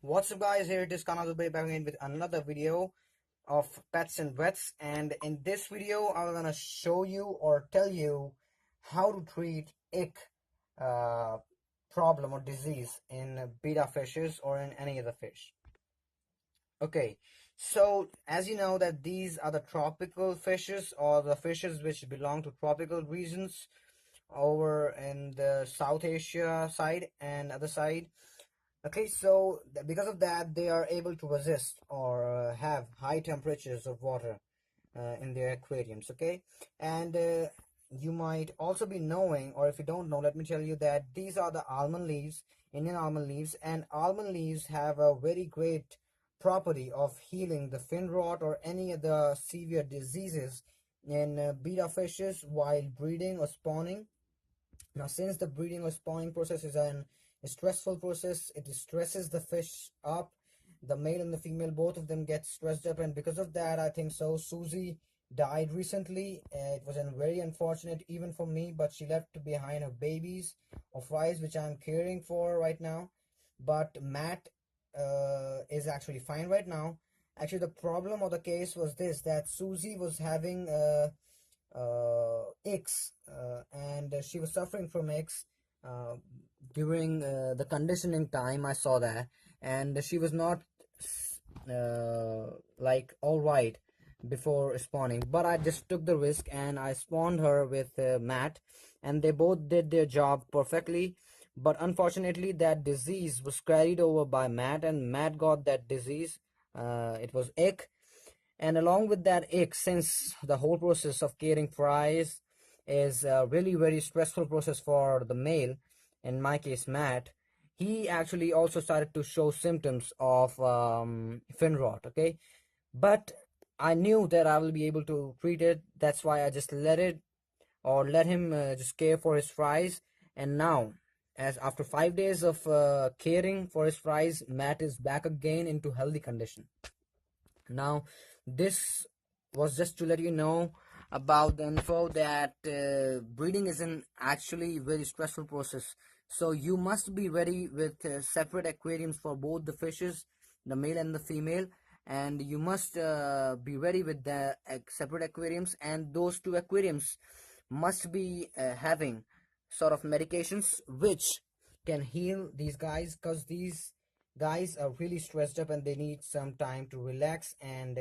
What's up guys, here it is Kanal back again with another video of pets and vets, and in this video I'm gonna show you or tell you how to treat ick problem or disease in betta fishes or in any other fish. Okay, so as you know that these are the tropical fishes or the fishes which belong to tropical regions over in the South Asia side and other side. Okay, so because of that, they are able to resist or have high temperatures of water in their aquariums. Okay, and you might also be knowing, or if you don't know, let me tell you that these are the almond leaves, Indian almond leaves, and almond leaves have a very great property of healing the fin rot or any of the severe diseases in betta fishes while breeding or spawning. Now, since the breeding or spawning process is a stressful process, it stresses the fish up. The male and the female, both of them get stressed up, and because of that, I think so, Susie died recently. It was very unfortunate even for me, but she left behind her babies of fries, which I'm caring for right now. But Matt is actually fine right now. Actually, the problem or the case was this, that Susie was having icks, and she was suffering from icks during the conditioning time. I saw that, and she was not like all right before spawning, but I just took the risk and I spawned her with Matt, and they both did their job perfectly. But unfortunately, that disease was carried over by Matt, and Matt got that disease. It was ick, and along with that ick, since the whole process of caring fries is a really very stressful process for the male, in my case Matt, he actually also started to show symptoms of fin rot. Okay, but I knew that I will be able to treat it. That's why I just let him just care for his fries. And now, as after 5 days of caring for his fries, Matt is back again into healthy condition. Now, this was just to let you know about the info that breeding is an actually very stressful process. So you must be ready with separate aquariums for both the fishes, the male and the female, and you must be ready with the separate aquariums, and those two aquariums must be having sort of medications which can heal these guys, because these guys are really stressed up and they need some time to relax and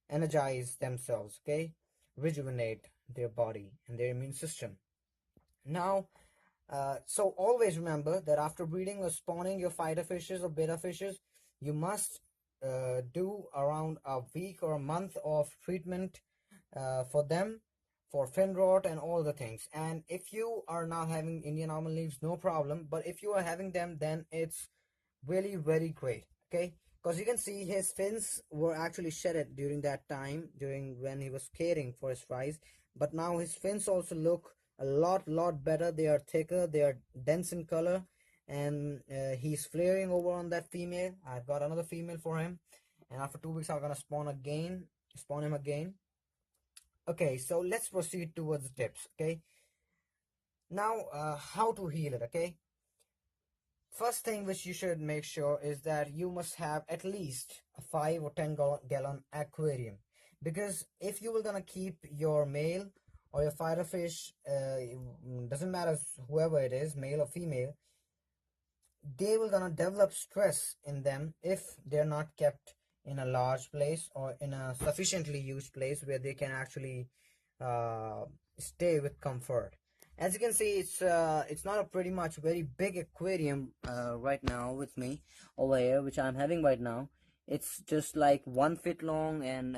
energize themselves. Okay, rejuvenate their body and their immune system. Now, so always remember that after breeding or spawning your fighter fishes or betta fishes, you must do around a week or a month of treatment for them, for fin rot and all the things. And if you are not having Indian almond leaves, no problem, but if you are having them, then it's really very great. Okay, because you can see his fins were actually shedded during that time, during when he was caring for his fries, but now his fins also look a lot better. They are thicker, they are dense in color, and he's flaring over on that female. I've got another female for him, and after 2 weeks I'm gonna spawn him again. Okay, so let's proceed towards the tips. Okay, now how to heal it. Okay, first thing which you should make sure is that you must have at least a 5 or 10 gallon aquarium, because if you were gonna keep your male or your fighter fish, doesn't matter whoever it is, male or female, they will gonna develop stress in them if they're not kept in a large place or in a sufficiently used place where they can actually stay with comfort. As you can see, it's not a pretty much very big aquarium right now with me over here, which I'm having right now. It's just like 1 feet long and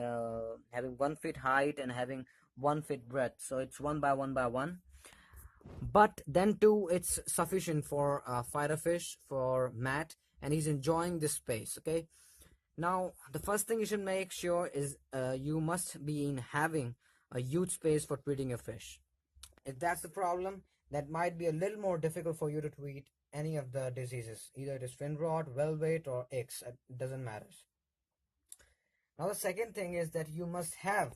having 1 feet height and having 1 feet breadth. So it's 1 by 1 by 1. But then too, it's sufficient for fighter fish, for Matt, and he's enjoying this space. Okay. Now, the first thing you should make sure is you must be in having a huge space for treating your fish. If that's the problem, that might be a little more difficult for you to treat any of the diseases. Either it is fin rot, velvet, or icks. It doesn't matter. Now, the second thing is that you must have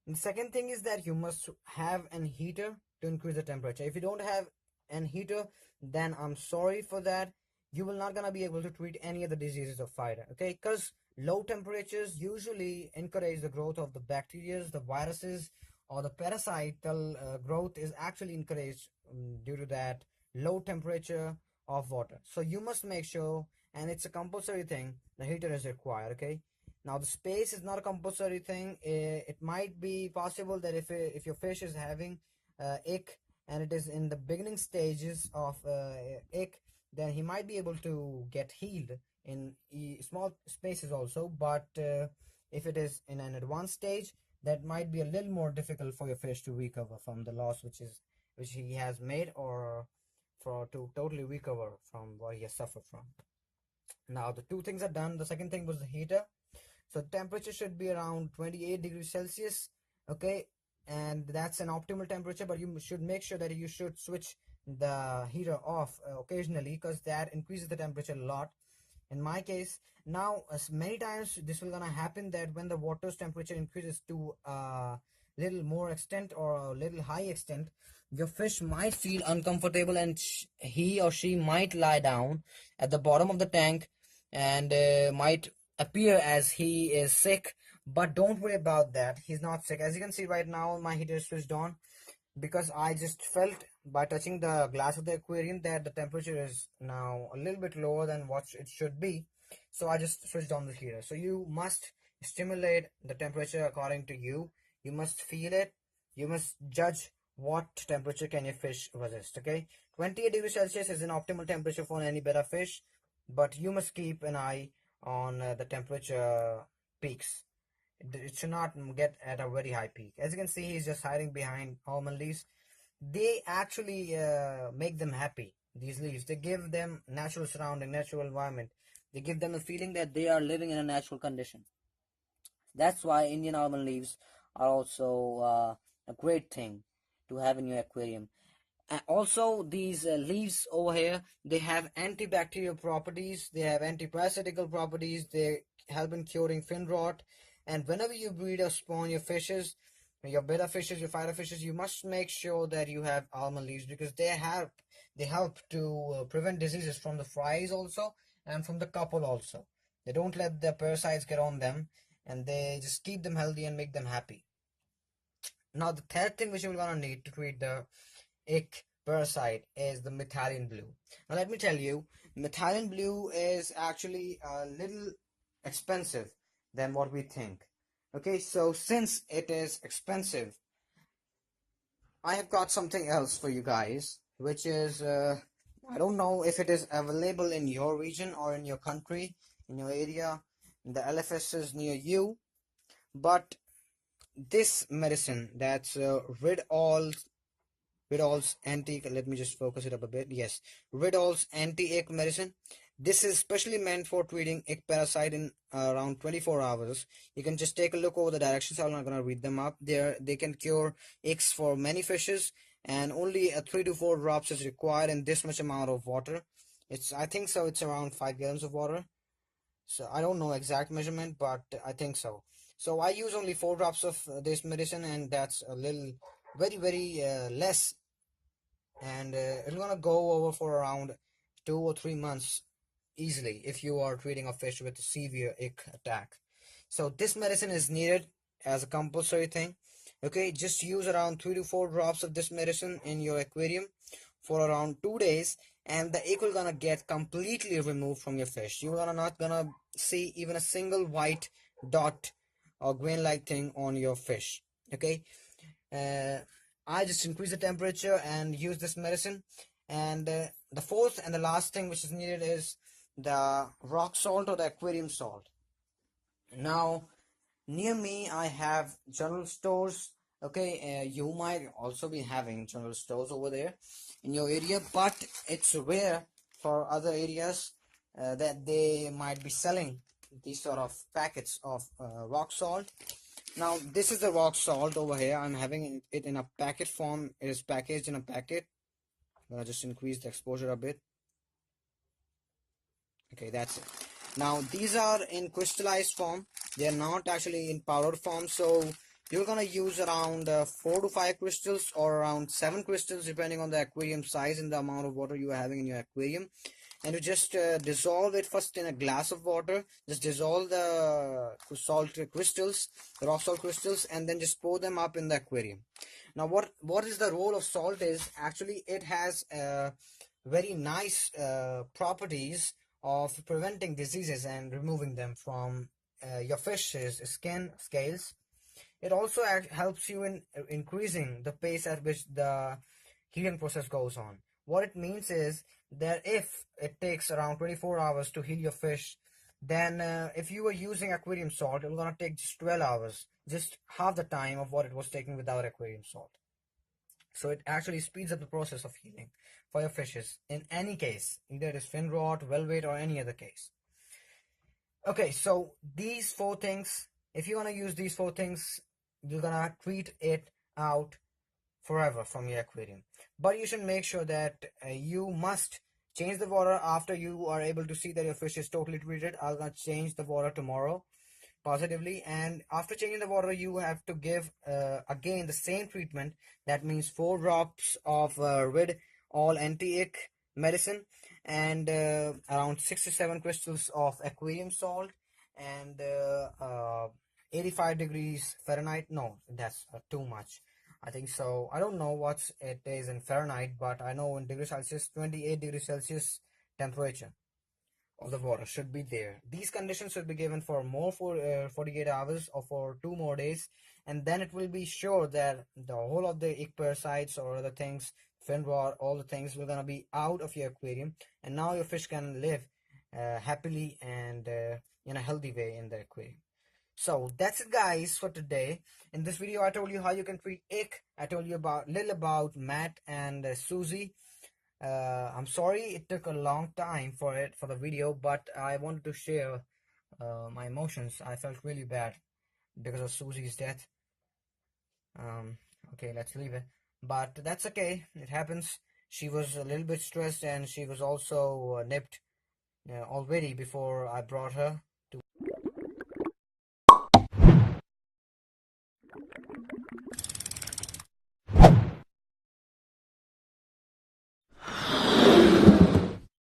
The second thing is that you must have an heater to increase the temperature. If you don't have an heater, then I'm sorry for that. You will not gonna be able to treat any of the diseases of fire, okay? Because low temperatures usually encourage the growth of the bacteria, the viruses, or the parasital growth is actually encouraged due to that low temperature of water. So you must make sure, and it's a compulsory thing, the heater is required, okay? Now the space is not a compulsory thing. It might be possible that if your fish is having ick and it is in the beginning stages of ick, then he might be able to get healed in small spaces also. But if it is in an advanced stage, that might be a little more difficult for your fish to recover from the loss which he has made, or for to totally recover from what he has suffered from. Now the two things are done. The second thing was the heater. So temperature should be around 28 degrees Celsius, okay, and that's an optimal temperature. But you should make sure that you should switch the heater off occasionally, because that increases the temperature a lot. In my case, now as many times this will gonna happen that when the water's temperature increases to a little more extent or a little high extent, your fish might feel uncomfortable, and he or she might lie down at the bottom of the tank and might appear as he is sick. But don't worry about that, he's not sick. As you can see right now, my heater is switched on because I just felt by touching the glass of the aquarium that the temperature is now a little bit lower than what it should be. So I just switched on the heater. So you must stimulate the temperature according to you. You must feel it. You must judge what temperature can your fish resist. Okay, 28 degrees Celsius is an optimal temperature for any betta fish, but you must keep an eye on the temperature peaks. It should not get at a very high peak. As you can see, he's just hiding behind almond leaves. They actually make them happy. These leaves, they give them natural surrounding, natural environment. They give them a feeling that they are living in a natural condition. That's why Indian almond leaves are also a great thing to have in your aquarium. Also, these leaves over here, they have antibacterial properties, they have antiparasitical properties, they help in curing fin rot. And whenever you breed or spawn your fishes, your betta fishes, your fighter fishes, you must make sure that you have almond leaves, because they help to prevent diseases from the flies also, and from the couple also. They don't let the parasites get on them, and they just keep them healthy and make them happy. Now the third thing which you're gonna need to treat the ick parasite is the methylene blue. Now let me tell you, methylene blue is actually a little expensive than what we think. Okay, so since it is expensive, I have got something else for you guys, which is I don't know if it is available in your region or in your country, in your area, in the LFSs near you, but this medicine, that's Ridol's anti, let me just focus it up a bit. Yes, Ridol's anti-ick medicine. This is specially meant for treating ick parasite in around 24 hours. You can just take a look over the directions. I'm not gonna read them up. They can cure icks for many fishes, and only a 3 to 4 drops is required in this much amount of water. I think so. It's around 5 gallons of water. So I don't know exact measurement, but I think so. So I use only 4 drops of this medicine, and that's a little very less, and it's gonna go over for around 2 or 3 months easily if you are treating a fish with a severe ick attack. So this medicine is needed as a compulsory thing. Okay, just use around 3 to 4 drops of this medicine in your aquarium for around 2 days, and the ick will gonna get completely removed from your fish. You're gonna not gonna see even a single white dot or grain like thing on your fish. Okay, uh, I just increase the temperature and use this medicine. And the fourth and the last thing which is needed is the rock salt or the aquarium salt. Now, near me, I have general stores. Okay, you might also be having general stores over there in your area, but it's rare for other areas that they might be selling these sort of packets of rock salt. Now, this is the rock salt over here. I'm having it in a packet form. It is packaged in a packet. I'm gonna just increase the exposure a bit. Okay, that's it. Now, these are in crystallized form. They are not actually in powdered form. So, You're gonna use around 4 to 5 crystals or around 7 crystals, depending on the aquarium size and the amount of water you are having in your aquarium. And you just dissolve it first in a glass of water. Just dissolve the salt crystals, the rock salt crystals, and then just pour them up in the aquarium. Now, what is the role of salt is actually it has very nice properties of preventing diseases and removing them from your fish's skin scales. It also helps you in increasing the pace at which the healing process goes on. What it means is that if it takes around 24 hours to heal your fish, then if you were using aquarium salt, it's gonna take just 12 hours, just half the time of what it was taking without aquarium salt. So it actually speeds up the process of healing for your fishes in any case, either it is fin rot, velvet, or any other case. Okay, so these four things, if you want to use these four things, you're gonna treat it out forever from your aquarium. But you should make sure that you must change the water after you are able to see that your fish is totally treated. I'm gonna change the water tomorrow positively, and after changing the water you have to give again the same treatment. That means 4 drops of rid all anti-ick medicine, and around 6 to 7 crystals of aquarium salt, and 85 degrees Fahrenheit. No, that's too much. I think so. I don't know what it is in Fahrenheit, but I know in degrees Celsius, 28 degrees Celsius temperature of the water should be there. These conditions should be given for more for 48 hours or for 2 more days, and then it will be sure that the whole of the ick parasites or other things, fin rot, all the things will gonna be out of your aquarium, and now your fish can live happily and in a healthy way in the aquarium. So that's it, guys, for today. In this video I told you how you can treat ick. I told you about little about Matt and Susie. I'm sorry it took a long time for the video, but I wanted to share my emotions. I felt really bad because of Susie's death. Okay, let's leave it. But that's okay. It happens. She was a little bit stressed, and she was also nipped already before I brought her.